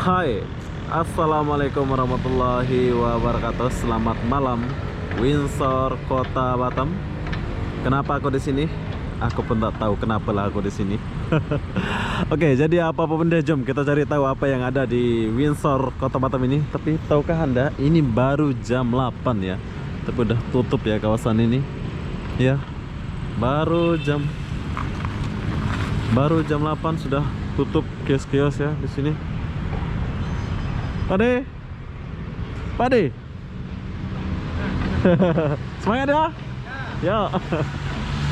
Hai, assalamualaikum warahmatullahi wabarakatuh. Selamat malam, Windsor, Kota Batam. Kenapa aku di sini? Aku pun tak tahu kenapa lah aku di sini. Oke, jadi apa-apa deh, jom kita cari tahu apa yang ada di Windsor, Kota Batam ini. Tapi tahukah Anda, ini baru jam 8 ya. Tapi udah tutup ya kawasan ini. Ya, baru jam 8 sudah tutup kios-kios ya di sini. Pade, Pade, semangat ya. Ya.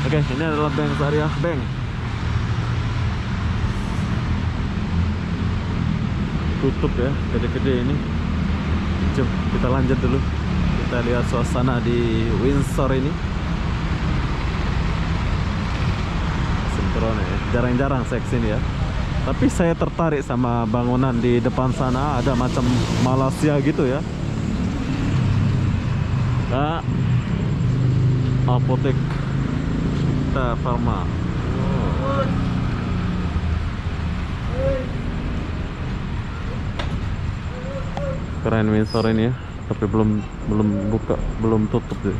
Oke, ini adalah Bank Syariah Bank. Tutup ya, gede-gede ini. Jom kita lanjut dulu. Kita lihat suasana di Windsor ini. Sempurna ya. Jarang-jarang saya kesini ya. Tapi saya tertarik sama bangunan di depan sana, ada macam Malaysia gitu ya. Nah, apotek Pharma. Oh. Keren Windsor ini ya, tapi belum buka, belum tutup deh.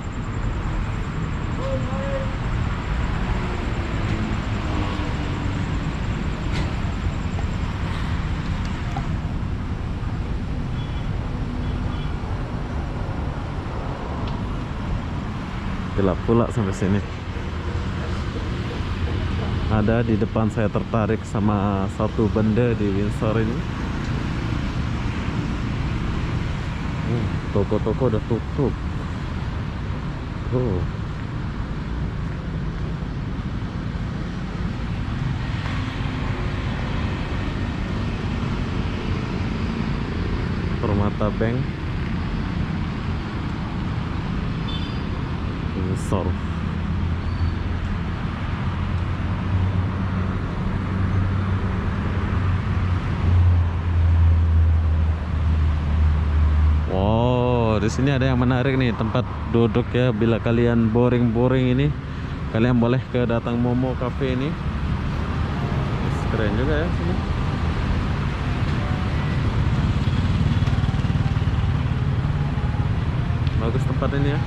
Gelap pula sampai sini. Ada di depan, saya tertarik sama satu benda di Windsor ini. Toko-toko udah tutup. Permata Bank Windsor. Wow, di sini ada yang menarik nih, tempat duduk ya. Bila kalian boring-boring ini, kalian boleh ke datang Momo Cafe ini. Keren juga ya sini. Bagus tempat ini ya.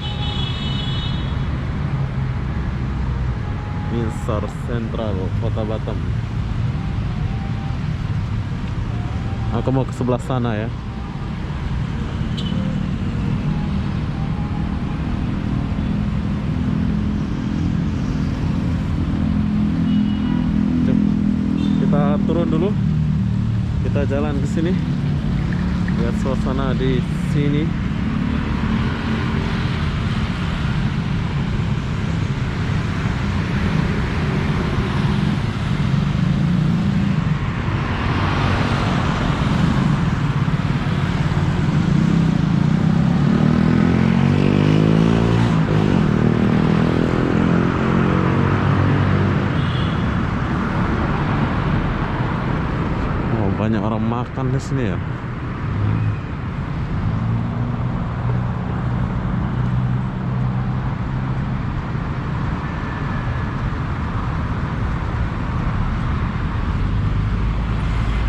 Windsor Central, Kota Batam. Aku mau ke sebelah sana ya. Kita turun dulu. Kita jalan ke sini. Lihat suasana di sini. Banyak orang makan di sini ya.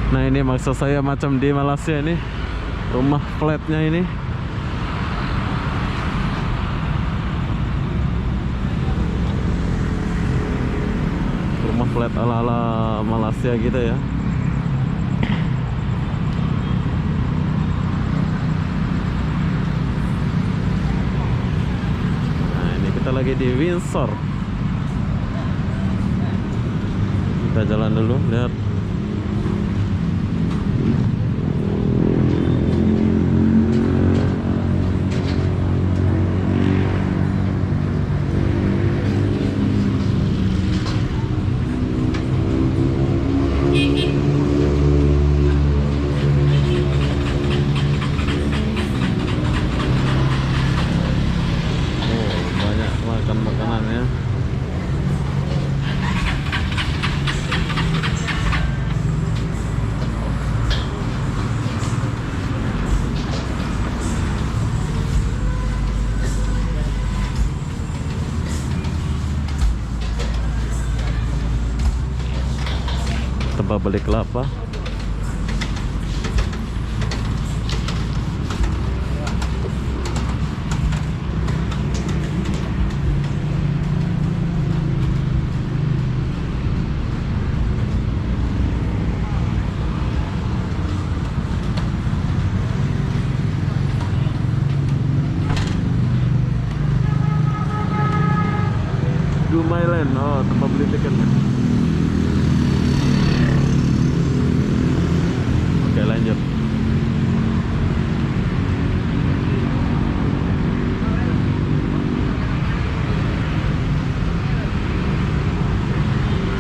Nah, ini maksud saya macam di Malaysia ini, rumah flatnya ini. Rumah flat ala-ala Malaysia gitu ya. Kita lagi di Windsor. Kita jalan dulu, lihat. Makanannya tebak balik kelapa. Thailand. Oh, tempat beli tiketnya. Oke, lanjut.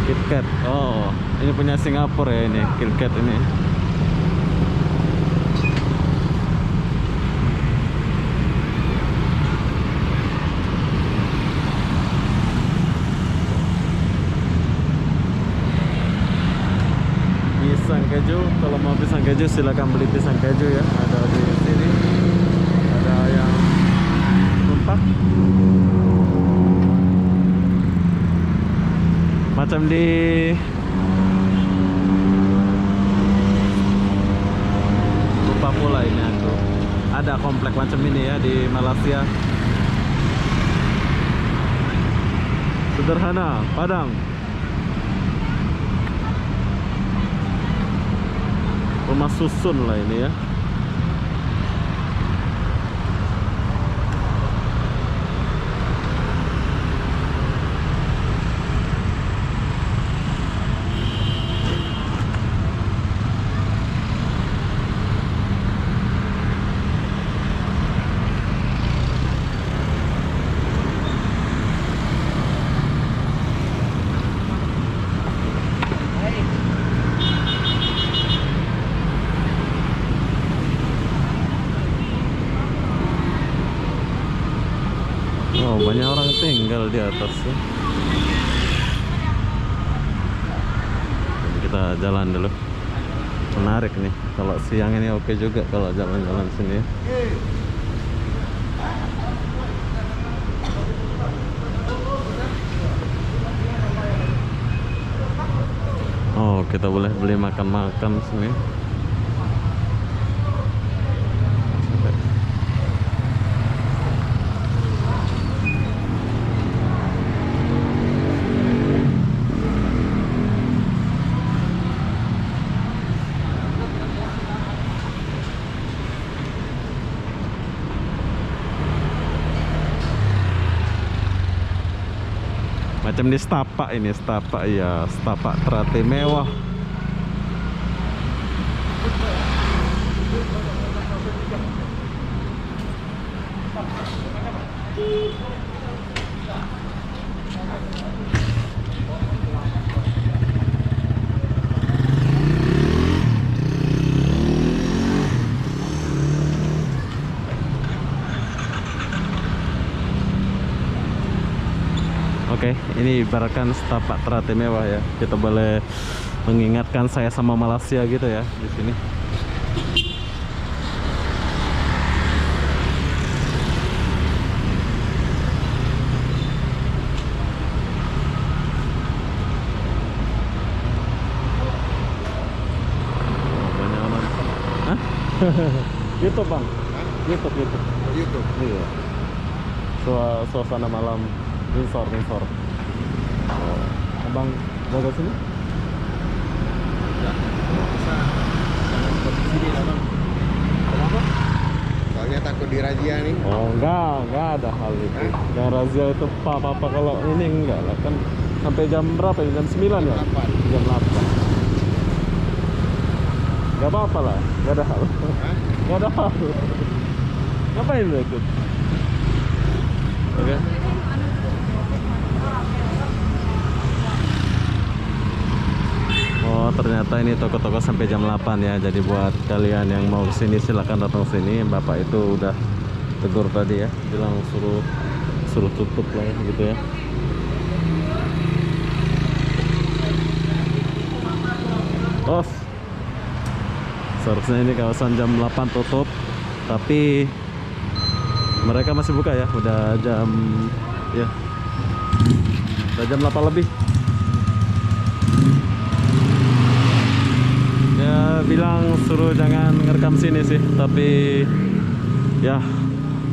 KitKat. Oh, ini punya Singapura ya ini, KitKat ini. Pisang keju, kalau mau pisang keju silakan beli pisang keju ya. Ada di sini. Ada yang tumpah. Macam di lupa pula ini aku. Ada komplek macam ini ya di Malaysia. Sederhana, Padang. Rumah susun lah ini ya. Oh, banyak orang tinggal di atas ya. Jadi kita jalan dulu. Menarik nih. Kalau siang ini oke juga kalau jalan-jalan sini ya. Oh, kita boleh beli makan-makan sini. Macam di setapak ini, setapak ya, setapak Teratai mewah. Oke, ini ibaratkan setapak Teratai mewah ya. Kita boleh mengingatkan saya sama Malaysia gitu ya di sini. Oh, banyak orang. Hah? YouTube bang? Hah? YouTube. YouTube. Iya. Suasana malam Windsor. Oh, abang mau ke sini? Ya, bisa. Jangan ikut di sini lah bang. Kenapa? Soalnya takut dirazia nih. Oh enggak ada hal itu. Yang razia itu apa kalau ini enggak lah kan sampai jam berapa ya? Jam 9 ya? 8. Jam 8. Enggak apa-apa lah, enggak ada hal. Hah? Enggak ada hal. Ngapain lu ikut? Oke. Oh, ternyata ini toko-toko sampai jam 8 ya. Jadi buat kalian yang mau kesini silahkan datang sini. Bapak itu udah tegur tadi ya, bilang suruh tutup lah ya, gitu ya. Oh, seharusnya ini kawasan jam 8 tutup, tapi mereka masih buka ya. Udah jam 8 lebih. Ya bilang suruh jangan ngerekam sini sih, tapi ya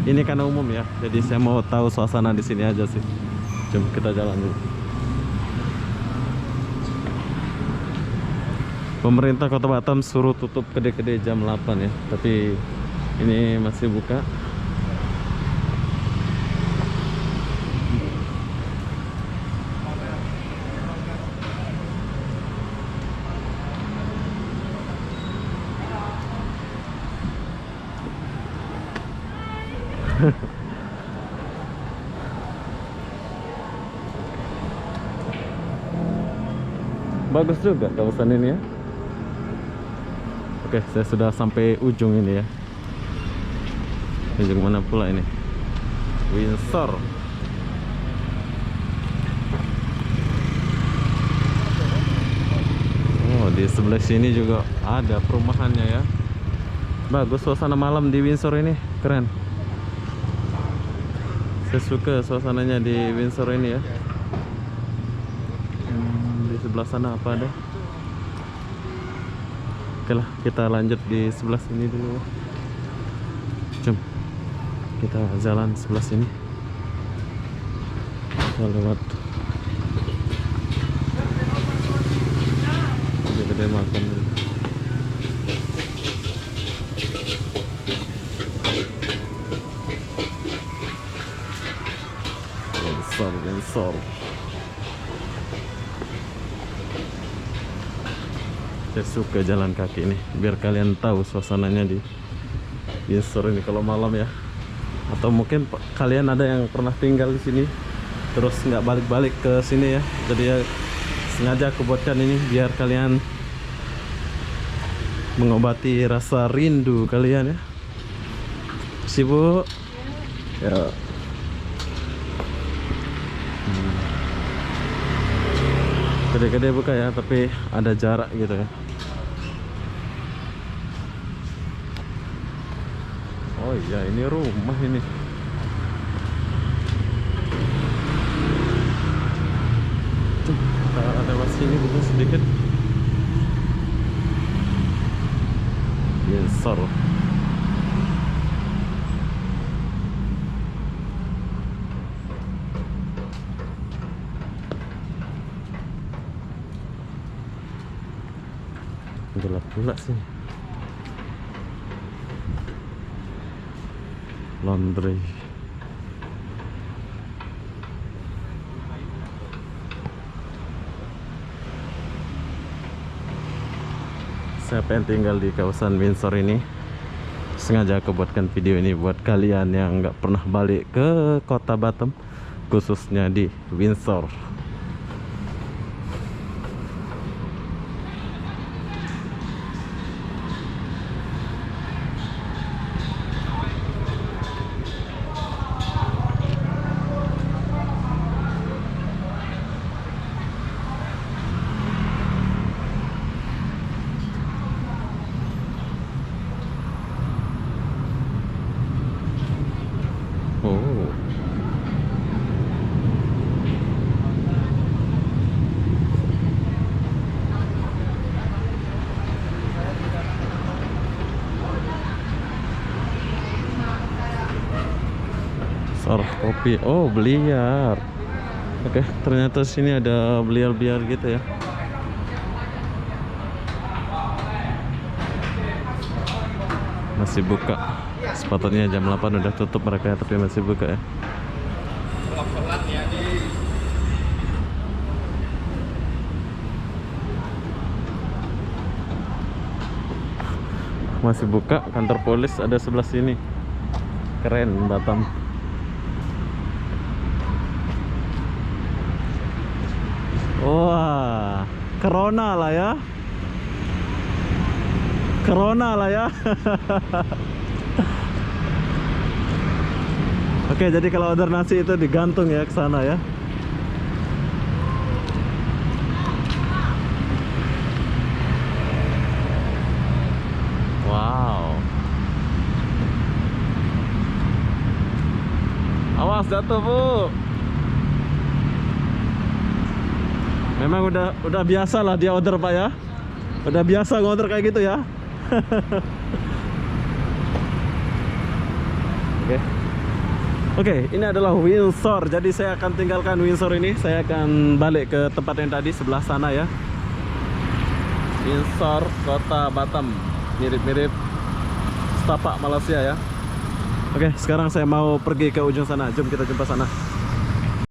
ini kan umum ya, jadi saya mau tahu suasana di sini aja sih. Coba kita jalan dulu. Pemerintah Kota Batam suruh tutup kedai-kedai jam 8 ya, tapi ini masih buka. Bagus juga kawasan ini ya. Oke, saya sudah sampai ujung ini ya. Ujung mana pula ini? Windsor. Oh, di sebelah sini juga ada perumahannya ya. Bagus suasana malam di Windsor ini, keren. Saya suka suasananya di Windsor ini ya. Di sebelah sana apa ada? Oke lah, kita lanjut di sebelah sini dulu. Jom, kita jalan sebelah sini. Kita lewat. Gede makan dulu. Windsor. Saya suka jalan kaki ini, biar kalian tahu suasananya di Windsor ini kalau malam ya. Atau mungkin kalian ada yang pernah tinggal di sini, terus nggak balik-balik ke sini ya. Jadi ya sengaja aku buatkan ini biar kalian mengobati rasa rindu kalian ya. Sibuk ya. Gede-gede buka ya, tapi ada jarak gitu ya. Oh iya, ini rumah ini. Tuh, kita lewat sini dulu sedikit. Windsor. Gelap pula sih. Laundry. Saya pengen tinggal di kawasan Windsor ini. Sengaja aku buatkan video ini buat kalian yang nggak pernah balik ke kota Batam, khususnya di Windsor. Oh. Saraf kopi. Oh, beliar. Oke, ternyata sini ada beliar-beliar gitu ya. Masih buka. Sepatutnya jam 8 udah tutup mereka, tapi masih buka ya. Masih buka, kantor polis ada sebelah sini. Keren Batam. Wah, corona lah ya. Corona lah ya. Oke, jadi kalau order nasi itu digantung ya ke sana ya. Wow. Awas jatuh, Bu. Memang udah biasa lah dia order, Pak ya. Udah biasa ngorder kayak gitu ya. Oke. Oke, ini adalah Windsor. Jadi saya akan tinggalkan Windsor ini. Saya akan balik ke tempat yang tadi sebelah sana ya. Windsor, kota Batam. Mirip-mirip setapak Malaysia ya. Oke, sekarang saya mau pergi ke ujung sana. Jom kita jumpa sana.